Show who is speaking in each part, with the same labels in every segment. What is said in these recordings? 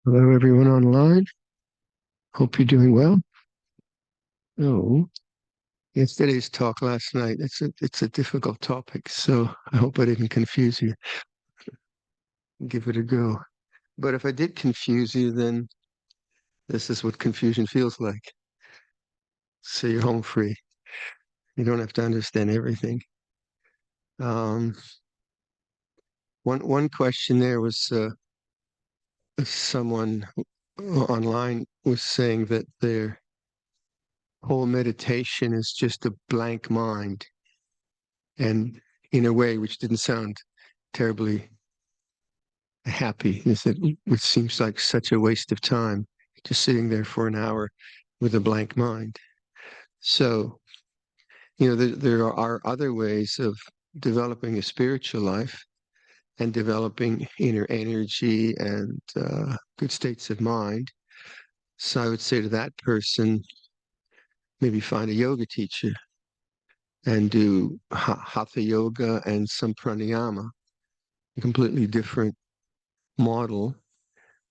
Speaker 1: Hello, everyone online. Hope you're doing well. Oh, yesterday's talk last night. It's a difficult topic, so I hope I didn't confuse you. Give it a go. But if I did confuse you, then this is what confusion feels like. So you're home free. You don't have to understand everything. Um, one question there was someone online was saying that their whole meditation is just a blank mind, and in a way which didn't sound terribly happy. He said, it seems like such a waste of time just sitting there for an hour with a blank mind. So, there are other ways of developing a spiritual life and developing inner energy and good states of mind. So I would say to that person, maybe find a yoga teacher and do hatha yoga and some pranayama, a completely different model.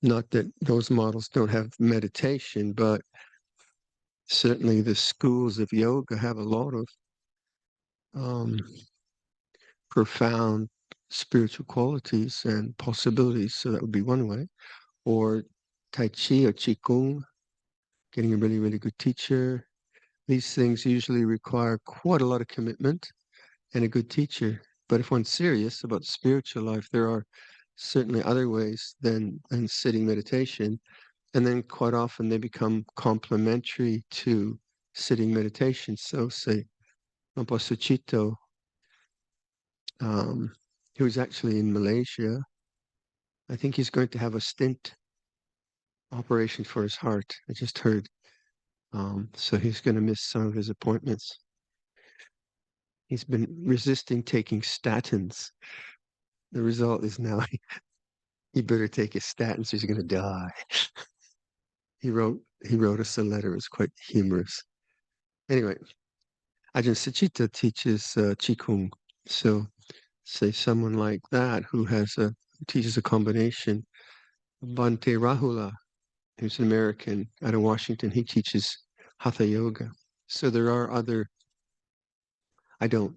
Speaker 1: Not that those models don't have meditation, but certainly the schools of yoga have a lot of um, profound spiritual qualities and possibilities. So that would be one way. Or Tai Chi or Qigong, getting a really, really good teacher. These things usually require quite a lot of commitment and a good teacher. But if one's serious about spiritual life, there are certainly other ways than sitting meditation. And then quite often they become complementary to sitting meditation. So say Luangpor Sucito, um, who's actually in Malaysia. I think he's going to have a stent operation for his heart. I just heard. So he's going to miss some of his appointments. He's been resisting taking statins. The result is now he better take his statins or he's going to die. He wrote us a letter. It was quite humorous. Anyway, Ajahn Sucita teaches Qigong. So say someone like that who teaches a combination. Bhante Rahula, who's an American out of Washington, he teaches Hatha Yoga. So there are other, I don't,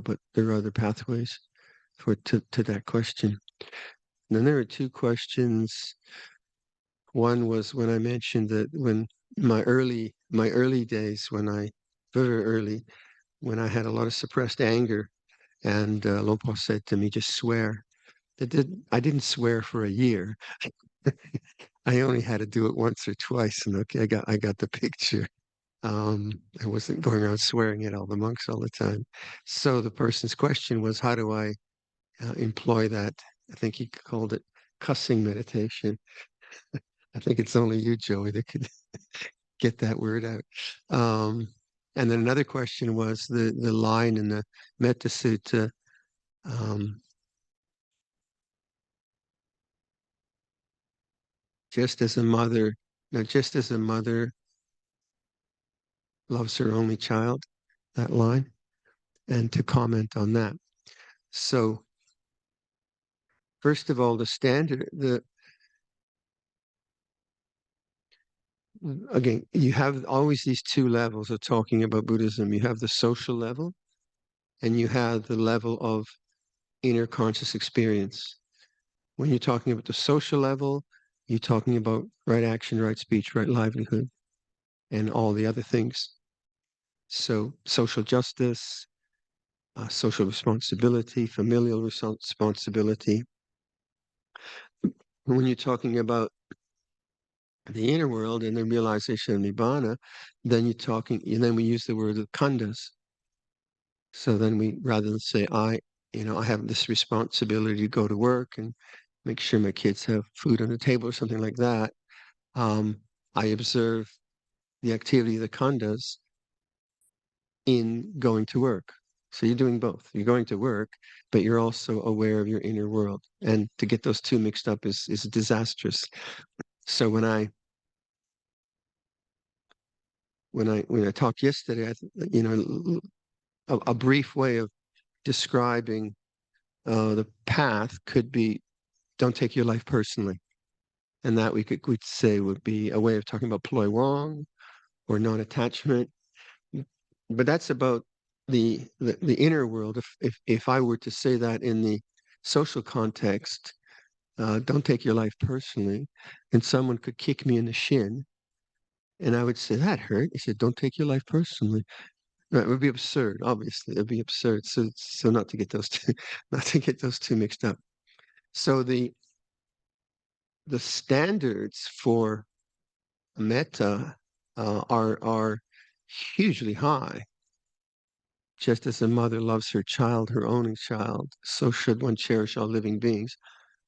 Speaker 1: but there are other pathways to that question. And then there are two questions. One was when I mentioned that when my early days, very early, when I had a lot of suppressed anger, and Lompo said to me, just swear. I didn't swear for a year. I only had to do it once or twice, and okay, I got the picture. I wasn't going around swearing at all the monks all the time. So the person's question was, how do I employ that? I think he called it cussing meditation. I think it's only you, Joey, that could get that word out. Um, and then another question was the line in the Metta Sutta, um, just as a mother, no, just as a mother loves her only child, that line, and to comment on that. So first of all, the standard, the again, you have always these two levels of talking about Buddhism. You have the social level, and you have the level of inner conscious experience. When you're talking about the social level, you're talking about right action, right speech, right livelihood, and all the other things. So, social justice, social responsibility, familial responsibility. When you're talking about the inner world and the realization of nibbana, and then we use the word of khandhas. So then rather than say, I have this responsibility to go to work and make sure my kids have food on the table or something like that, I observe the activity of the khandhas in going to work. So you're doing both. You're going to work, but you're also aware of your inner world. And to get those two mixed up is disastrous. So when I talked yesterday, a brief way of describing the path could be, don't take your life personally. And that we'd say would be a way of talking about ploy wong or non-attachment. But that's about the inner world. If I were to say that in the social context, don't take your life personally, and someone could kick me in the shin, and I would say that hurt. He said, "Don't take your life personally." Right, it would be absurd. Obviously, it would be absurd. So not to get those two, not to get those two mixed up. So the standards for metta are hugely high. Just as a mother loves her child, her only child, so should one cherish all living beings.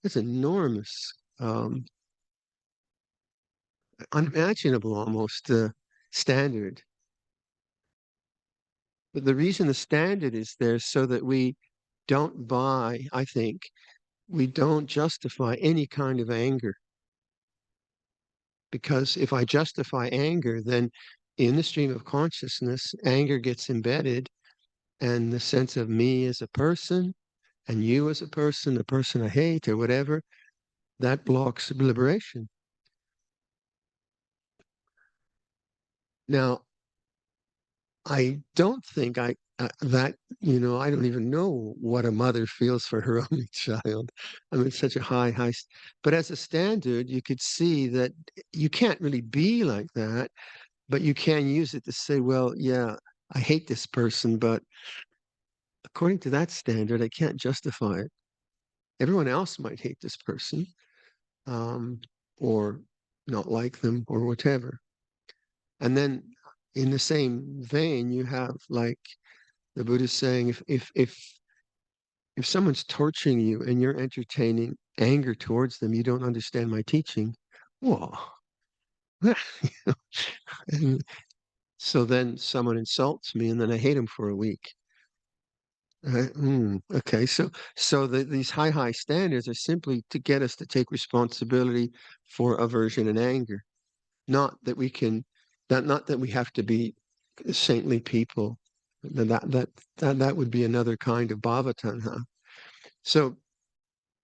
Speaker 1: It's enormous, unimaginable almost standard. But the reason the standard is there so that we don't buy, I think, we don't justify any kind of anger. Because if I justify anger, then in the stream of consciousness, anger gets embedded, and the sense of me as a person and you as a person, the person I hate or whatever, that blocks liberation. Now, I don't think that, I don't even know what a mother feels for her only child. I mean, such a high, but as a standard, you could see that you can't really be like that, but you can use it to say, well, yeah, I hate this person, but according to that standard, I can't justify it. Everyone else might hate this person, um, or not like them or whatever. And then in the same vein, you have like the Buddha's saying, if someone's torturing you and you're entertaining anger towards them, you don't understand my teaching. Whoa. And so then someone insults me and then I hate him for a week. Okay, so these high standards are simply to get us to take responsibility for aversion and anger, not that we can, not that we have to be saintly people. That would be another kind of bhavatanha. So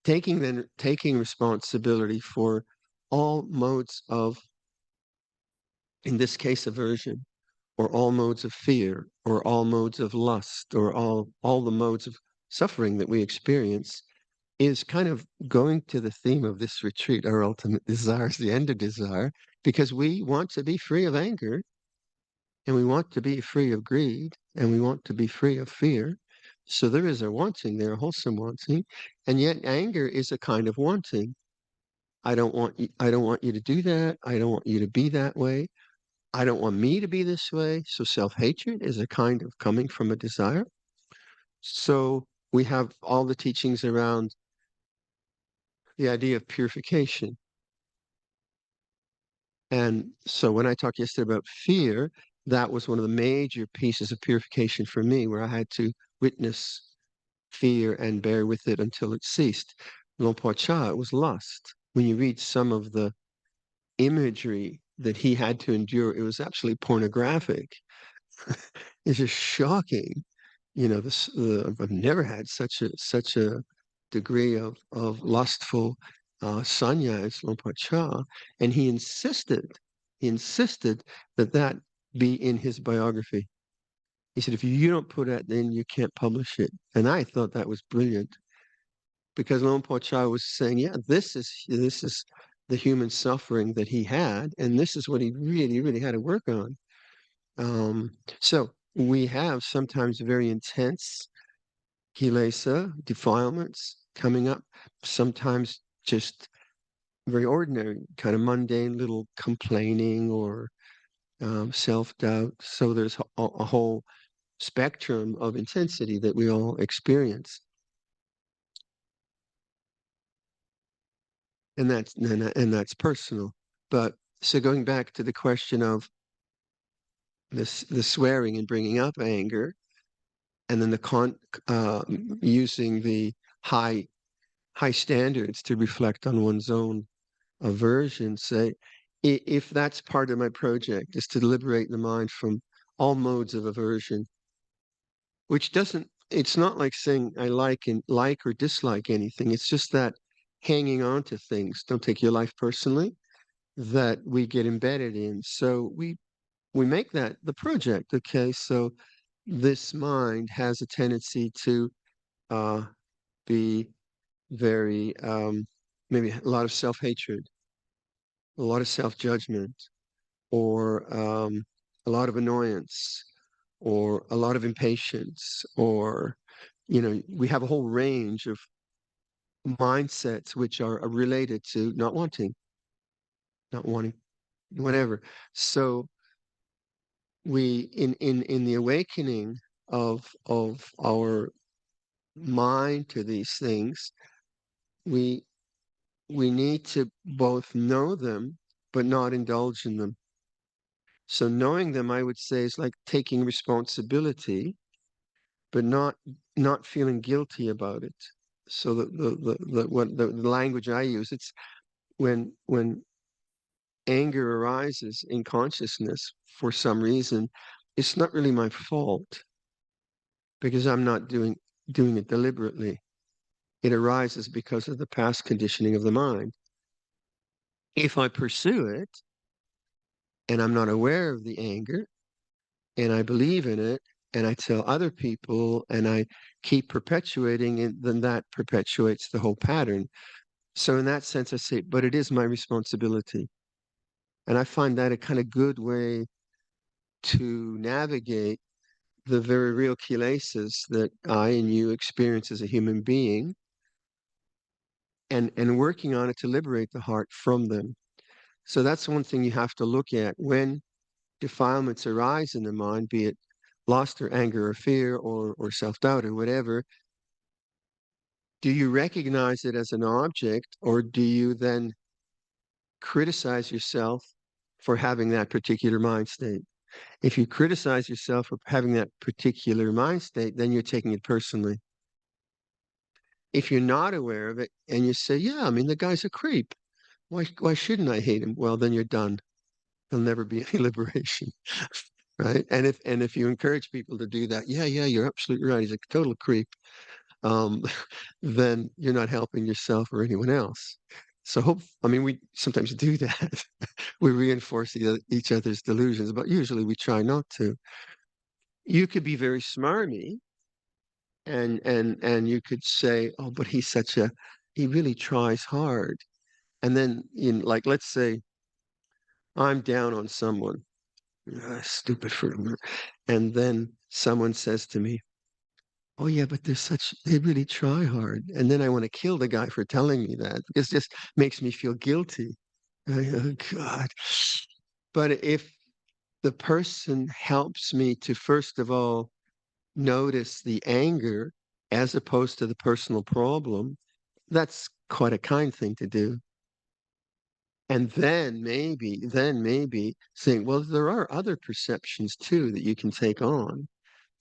Speaker 1: taking responsibility for all modes of, in this case, aversion, or all modes of fear, or all modes of lust, or all the modes of suffering that we experience is kind of going to the theme of this retreat. Our ultimate desire is the end of desire, because we want to be free of anger, and we want to be free of greed, and we want to be free of fear. So there is a wanting there, a wholesome wanting, and yet anger is a kind of wanting. I don't want you to do that. I don't want you to be that way. I don't want me to be this way. So self-hatred is a kind of coming from a desire. So we have all the teachings around the idea of purification. And so when I talked yesterday about fear, that was one of the major pieces of purification for me, where I had to witness fear and bear with it until it ceased. Luangpor Cha, it was lust. When you read some of the imagery that he had to endure, it was absolutely pornographic. It's just shocking. I've never had such a degree of lustful sanya as Luangpor Cha, and he insisted that that be in his biography. He said, if you don't put that, then you can't publish it. And I thought that was brilliant, because Luangpor Cha was saying, yeah, this is the human suffering that he had, and this is what he really, really had to work on. So we have sometimes very intense kilesa, defilements coming up, sometimes just very ordinary, kind of mundane little complaining or self-doubt. So there's a whole spectrum of intensity that we all experience. And that's personal. But so going back to the question of the swearing and bringing up anger, and then uh, using the high high standards to reflect on one's own aversion. Say, if that's part of my project, is to liberate the mind from all modes of aversion, which doesn't. It's not like saying I like or dislike anything. It's just that hanging on to things. Don't take your life personally, that we get embedded in. So we make that the project. Okay, so this mind has a tendency to uh, be very maybe a lot of self-hatred, a lot of self-judgment, or a lot of annoyance, or a lot of impatience, or we have a whole range of mindsets which are related to not wanting, whatever. So we in the awakening of our mind to these things, we we need to both know them but not indulge in them. So knowing them, I would say, is like taking responsibility, but not feeling guilty about it. So the language I use, it's when anger arises in consciousness for some reason, it's not really my fault because I'm not doing it deliberately. It arises because of the past conditioning of the mind. If I pursue it and I'm not aware of the anger and I believe in it and I tell other people and I keep perpetuating it, then that perpetuates the whole pattern. So in that sense, I say, but it is my responsibility. And I find that a kind of good way to navigate the very real kilesas that I and you experience as a human being, and working on it to liberate the heart from them. So that's one thing you have to look at when defilements arise in the mind, be it lust or anger or fear or self-doubt or whatever. Do you recognize it as an object, or do you then criticize yourself for having that particular mind state? If you criticize yourself for having that particular mind state, then you're taking it personally. If you're not aware of it and you say, yeah, I mean, the guy's a creep. Why shouldn't I hate him? Well, then you're done. There'll never be any liberation. Right. And if you encourage people to do that, yeah, you're absolutely right. He's a total creep. Um, then you're not helping yourself or anyone else. So I mean, we sometimes do that. We reinforce each other's delusions, but usually we try not to. You could be very smarmy and you could say, oh, but he really tries hard. And then in like, let's say I'm down on someone, stupid for them. And then someone says to me, oh yeah, but they really try hard. And then I want to kill the guy for telling me that because it just makes me feel guilty. Oh God. But if the person helps me to, first of all, notice the anger as opposed to the personal problem, that's quite a kind thing to do. And then maybe saying, well, there are other perceptions too that you can take on.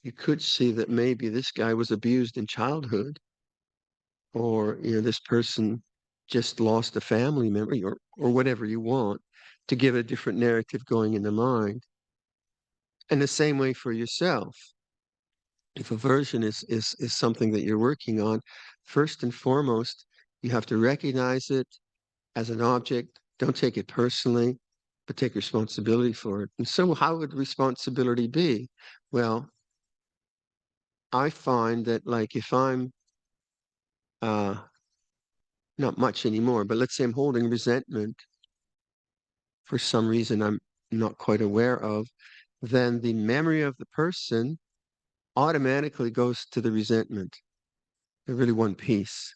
Speaker 1: You could see that maybe this guy was abused in childhood, or this person just lost a family member, or whatever you want, to give a different narrative going in the mind. And the same way for yourself. If aversion is something that you're working on, first and foremost, you have to recognize it as an object. Don't take it personally, but take responsibility for it. And so, how would responsibility be? Well, I find that, like, if I'm uh, not much anymore, but let's say I'm holding resentment for some reason I'm not quite aware of, then the memory of the person automatically goes to the resentment. They're really one piece.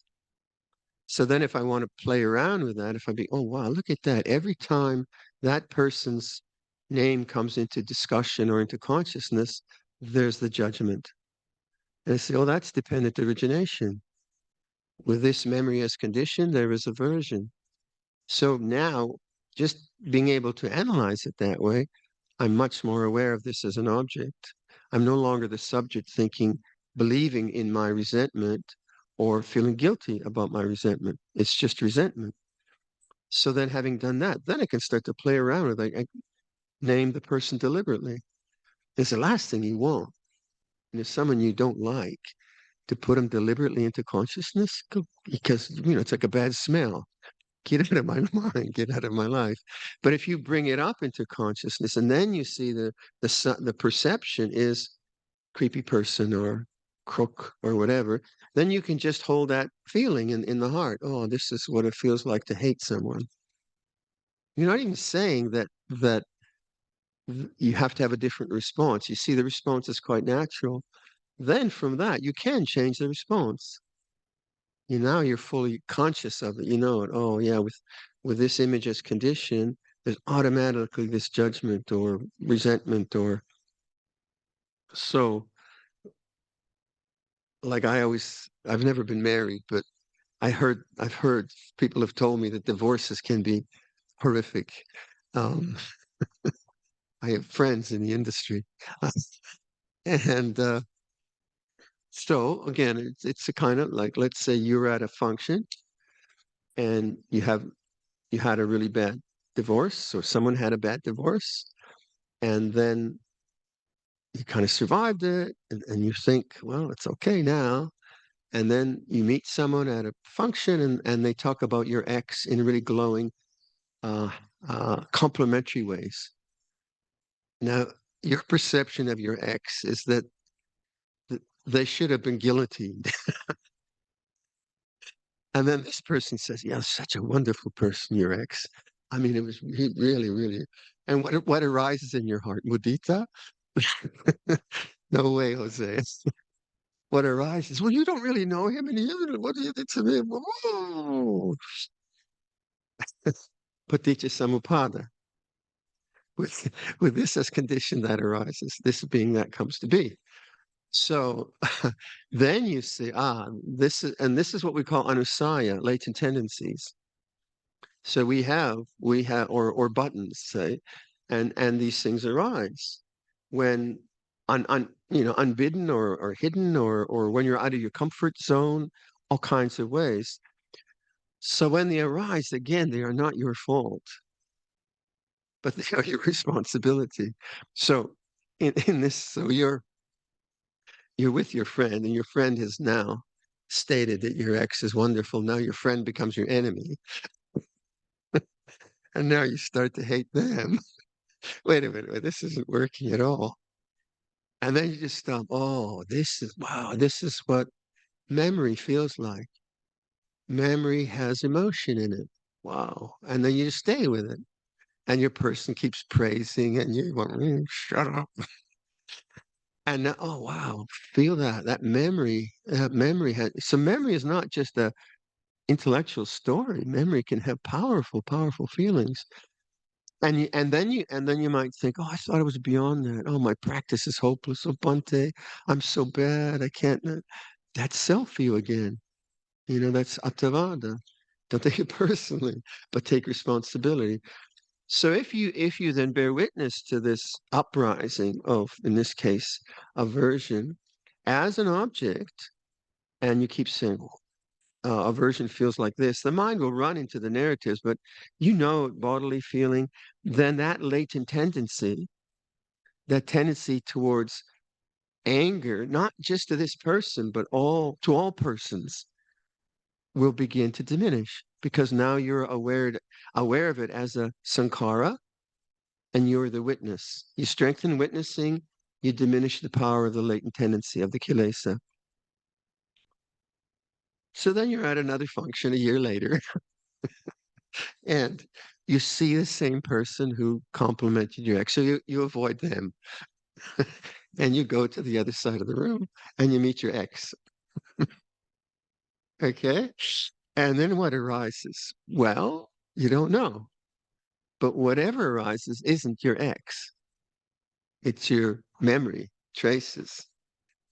Speaker 1: So then if I want to play around with that, if I be, oh, wow, look at that. Every time that person's name comes into discussion or into consciousness, there's the judgment. And I say, oh, that's dependent origination. With this memory as condition, there is aversion. So now, just being able to analyze it that way, I'm much more aware of this as an object. I'm no longer the subject thinking, believing in my resentment or feeling guilty about my resentment. It's just resentment. So then, having done that, then I can start to play around with it. I name the person deliberately. It's the last thing you want. And if someone you don't like, to put them deliberately into consciousness because, it's like a bad smell. Get out of my mind, get out of my life. But if you bring it up into consciousness and then you see the perception is creepy person or crook or whatever, then you can just hold that feeling in the heart. Oh, this is what it feels like to hate someone. You're not even saying that you have to have a different response. You see the response is quite natural. Then from that, you can change the response. Now you're fully conscious of it. You know it. Oh yeah, with this image as condition, there's automatically this judgment or resentment or so. Like I've never been married, but I've heard people have told me that divorces can be horrific. Um, I have friends in the industry, and so again, it's a kind of like, let's say you're at a function and you had a really bad divorce, or someone had a bad divorce, and then you kind of survived it, and you think, well, it's okay now. And then you meet someone at a function, and they talk about your ex in really glowing, uh, complimentary ways. Now, your perception of your ex is that they should have been guillotined. And then this person says, yeah, such a wonderful person, your ex. I mean, it was really, really. And what arises in your heart? Mudita? No way, Jose. What arises? Well, you don't really know him, and what do you think to me? Whoa. Paticca samuppada. With with this as condition that arises, this being that comes to be. So then you see, this is what we call anusaya, latent tendencies. So we have or buttons, say, and these things arise when unbidden or hidden or when you're out of your comfort zone, all kinds of ways. So when they arise, again, they are not your fault, but they are your responsibility. So in this, so you're with your friend, and your friend has now stated that your ex is wonderful. Now your friend becomes your enemy, and now you start to hate them. Wait a minute, this isn't working at all. And then you just stop. Oh, wow, this is what memory feels like. Memory has emotion in it. Wow. And then you just stay with it. And your person keeps praising, and you want, shut up. And now, oh, wow, feel that memory has, so memory is not just a intellectual story. Memory can have powerful, powerful feelings. And then you might think, oh, I thought it was beyond that. Oh, my practice is hopeless. Oh, Bante, I'm so bad. I can't. That's self-view again. That's attavada. Don't take it personally, but take responsibility. So if you then bear witness to this uprising of, in this case, aversion as an object, and you keep saying, aversion feels like this, the mind will run into the narratives, but bodily feeling, then that latent tendency, that tendency towards anger, not just to this person, but all persons, will begin to diminish because now you're aware of it as a sankhara, and you're the witness. You strengthen witnessing, you diminish the power of the latent tendency of the kilesa. So then you're at another function a year later, and you see the same person who complimented your ex. So you avoid them and you go to the other side of the room and you meet your ex. Okay. And then what arises? Well, you don't know. But whatever arises isn't your ex, it's your memory traces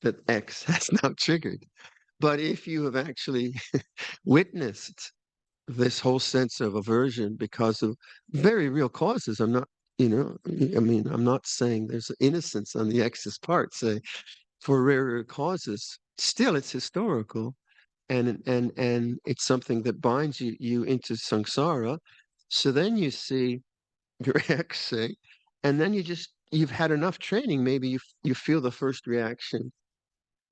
Speaker 1: that X has now triggered. But if you have actually witnessed this whole sense of aversion because of very real causes, I'm not saying there's innocence on the X's part, say for rarer causes, still it's historical, and it's something that binds you into samsara. So then you see your ex, say, and then you've had enough training. Maybe you feel the first reaction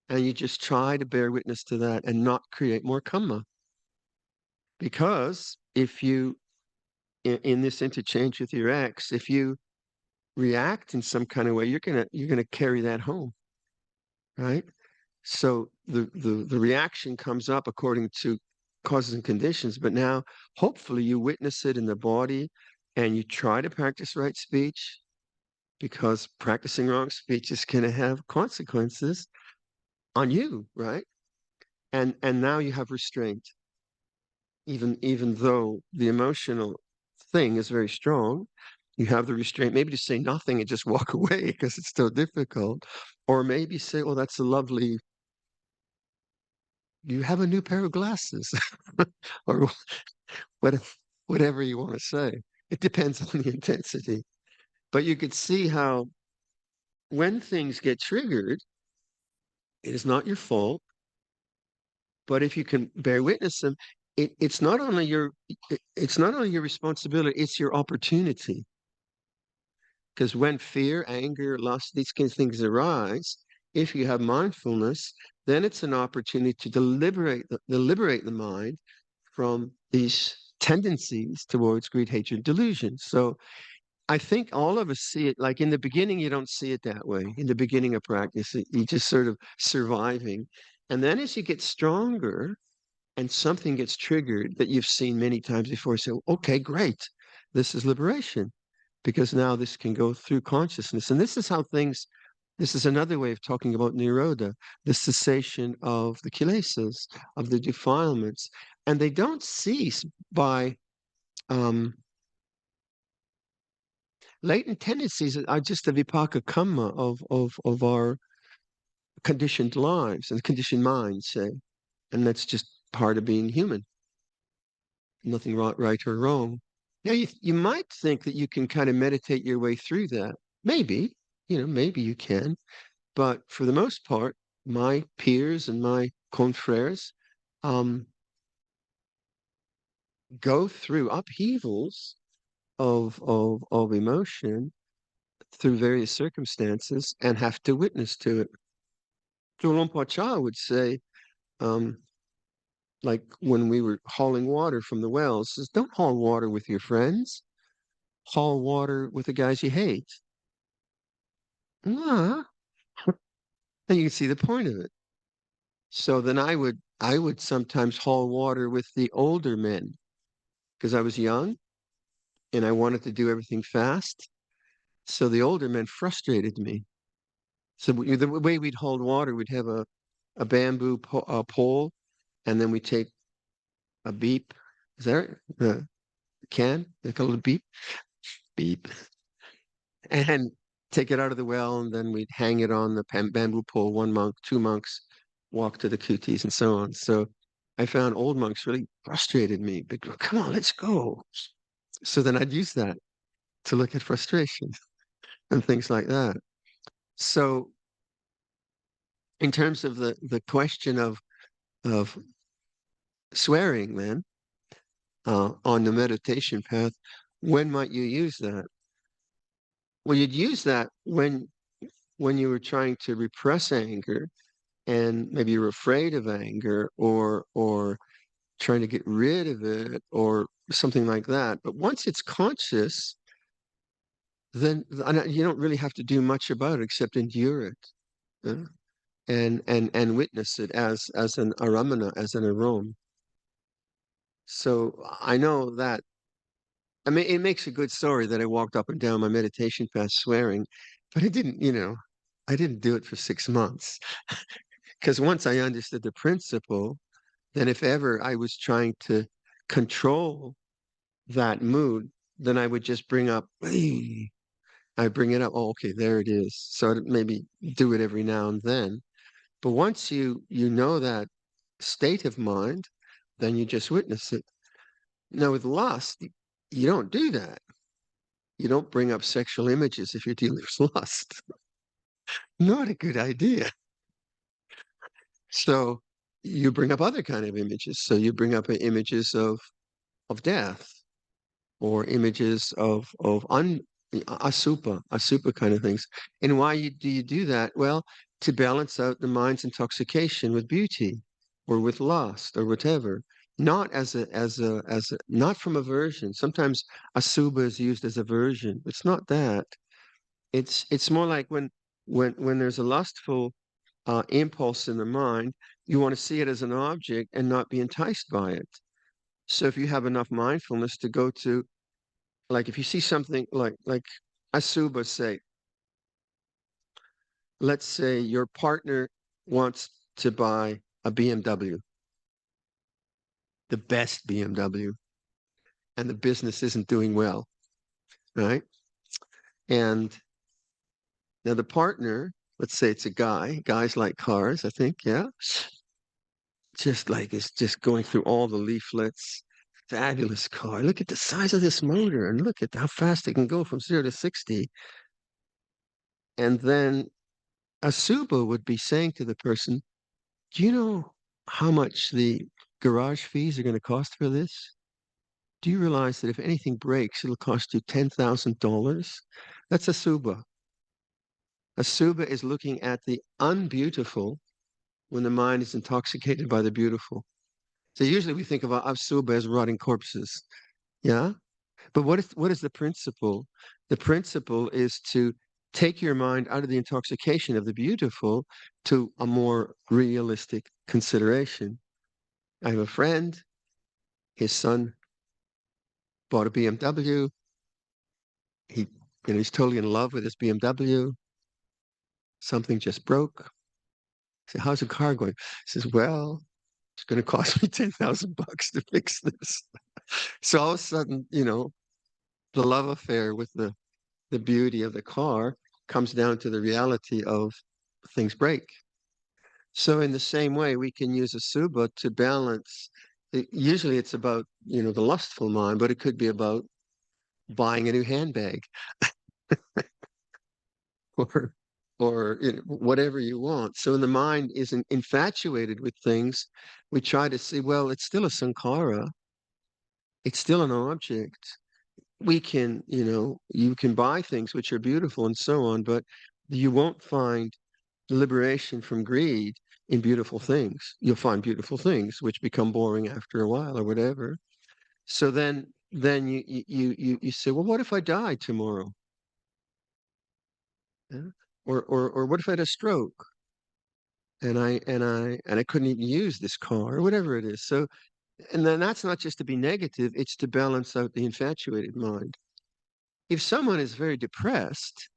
Speaker 1: And you just try to bear witness to that and not create more karma. Because if you, in this interchange with your ex, if you react in some kind of way, you're gonna carry that home, right? So the reaction comes up according to causes and conditions, but now hopefully you witness it in the body and you try to practice right speech because practicing wrong speech is going to have consequences on you, right? And now you have restraint, even though the emotional thing is very strong. You have the restraint, maybe to say nothing and just walk away because it's so difficult, or maybe say, "Oh, that's a lovely. You have a new pair of glasses," or what, whatever you want to say. It depends on the intensity, but you could see how when things get triggered, it is not your fault. But if you can bear witness them, it's not only it's not only your responsibility, it's your opportunity. Because when fear, anger, lust, these kinds of things arise, if you have mindfulness, then it's an opportunity to deliberate the mind from these tendencies towards greed, hatred, delusion. So I think all of us see it like in the beginning, you don't see it that way. In the beginning of practice, you just sort of surviving. And then as you get stronger, and something gets triggered that you've seen many times before, say, okay, great, this is liberation, because now this can go through consciousness. And this is how things, this is another way of talking about nirodha, the cessation of the kilesas, of the defilements. And they don't cease by um, latent tendencies are just the vipaka karma of our conditioned lives and conditioned minds, say. And that's just part of being human. Nothing right or wrong. Now, you might think that you can kind of meditate your way through that. Maybe, maybe you can. But for the most part, my peers and my confreres um, go through upheavals of emotion through various circumstances and have to witness to it. So Luangpor would say, um, like when we were hauling water from the wells, says, don't haul water with your friends, haul water with the guys you hate. Ah, and you can see the point of it. So then I would sometimes haul water with the older men because I was young and I wanted to do everything fast. So the older men frustrated me. So the way we'd hold water, we'd have a bamboo pole, and then we take a beep. Is that right? Can they call it a beep? Beep, and take it out of the well, and then we'd hang it on the bamboo pole. One monk, two monks walk to the kutis, and so on. So I found old monks really frustrated me. But come on, let's go. So then I'd use that to look at frustration and things like that. So in terms of the question of swearing, then on the meditation path, when might you use that? Well, you'd use that when you were trying to repress anger and maybe you're afraid of anger or trying to get rid of it or something like that. But once it's conscious, then you don't really have to do much about it except endure it, uh, and witness it as an aramana, as an aroma. So I know that. I mean, it makes a good story that I walked up and down my meditation path swearing, but I didn't. I didn't do it for 6 months because once I understood the principle, then if ever I was trying to control that mood, then I would just bring up, hey, I bring it up. Oh, okay, there it is. So I'd maybe do it every now and then. But once you know that state of mind, then you just witness it. Now with lust, you don't do that. You don't bring up sexual images if you're dealing with lust. Not a good idea. So you bring up other kind of images. So you bring up images of death or images of asupa kind of things. And why do you do that? Well, to balance out the mind's intoxication with beauty or with lust or whatever, not not from aversion. Sometimes asubha is used as aversion. It's not that. It's more like when there's a lustful impulse in the mind, you want to see it as an object and not be enticed by it. So if you have enough mindfulness to go to, like if you see something like asubha, say, let's say your partner wants to buy a BMW, the best BMW, and the business isn't doing well, right? And now the partner, let's say it's a guy, guys like cars, I think, yeah, just like is just going through all the leaflets. Fabulous car. Look at the size of this motor and look at how fast it can go from 0 to 60. And then a Suba would be saying to the person, do you know how much the garage fees are going to cost for this? Do you realize that if anything breaks, it'll cost you $10,000? That's a Suba. A Suba is looking at the unbeautiful when the mind is intoxicated by the beautiful. So usually we think of Asuba as rotting corpses. Yeah. But what is the principle? The principle is to take your mind out of the intoxication of the beautiful to a more realistic consideration. I have a friend, his son bought a BMW. He, he's totally in love with his BMW. Something just broke. I said, how's the car going? He says, well, it's going to cost me $10,000 to fix this. So all of a sudden, the love affair with the beauty of the car comes down to the reality of things break. So in the same way, we can use a suba to balance. Usually it's about, the lustful mind, but it could be about buying a new handbag or whatever you want. So when the mind isn't infatuated with things, we try to see, well, it's still a sankhara. It's still an object. We can, you can buy things which are beautiful and so on, but you won't find liberation from greed in beautiful things. You'll find beautiful things which become boring after a while or whatever. So then you say, well, what if I die tomorrow? Yeah? Or what if I had a stroke and I couldn't even use this car or whatever it is. So and then that's not just to be negative, it's to balance out the infatuated mind. If someone is very depressed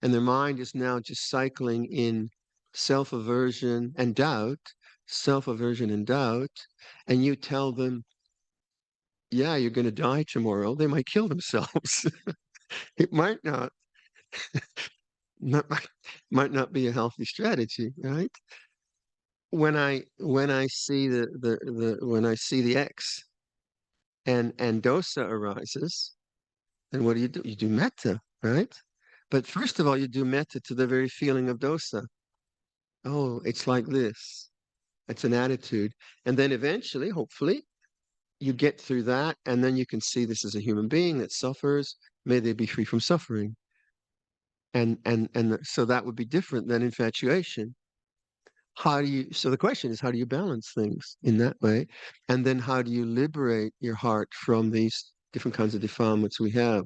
Speaker 1: and their mind is now just cycling in self-aversion and doubt, self-aversion and doubt, and you tell them, yeah, you're going to die tomorrow, they might kill themselves. It not might not be a healthy strategy, right? When I see when I see the X and dosa arises, then what do? You do metta, right? But first of all, you do metta to the very feeling of dosa. Oh, it's like this. It's an attitude. And then eventually, hopefully, you get through that, and then you can see this as a human being that suffers. May they be free from suffering. And so that would be different than infatuation. So the question is, how do you balance things in that way? And then how do you liberate your heart from these different kinds of defilements we have?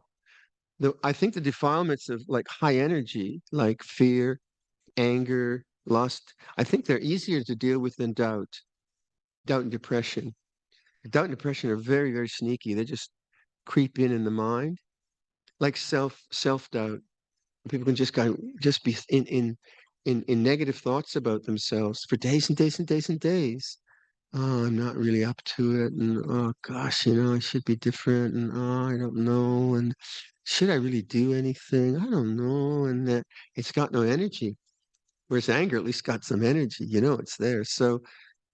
Speaker 1: I think the defilements of like high energy, like fear, anger, lust, I think they're easier to deal with than doubt. Doubt and depression. Doubt and depression are very, very sneaky. They just creep in the mind, like self-doubt. People can just be in negative thoughts about themselves for days and days and days and days. Oh, I'm not really up to it, and oh gosh, I should be different, and oh, I don't know, and should I really do anything? I don't know, and it's got no energy. Whereas anger at least got some energy, it's there. So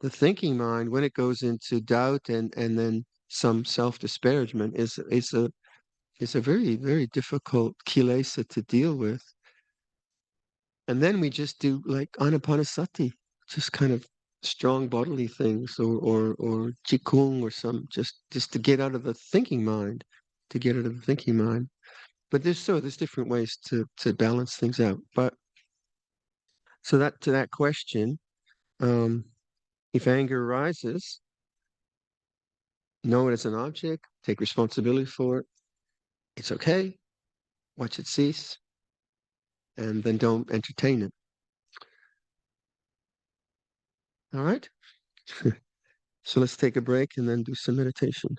Speaker 1: the thinking mind, when it goes into doubt and then some self-disparagement, is a very, very difficult kilesa to deal with. And then we just do like anapanasati, just kind of strong bodily things or qigong or some just to get out of the thinking mind, to get out of the thinking mind. But there's different ways to balance things out. But So that to that question, um, if anger arises, know it as an object, take responsibility for it. It's okay. Watch it cease, and then don't entertain it. All right. So let's take a break and then do some meditation.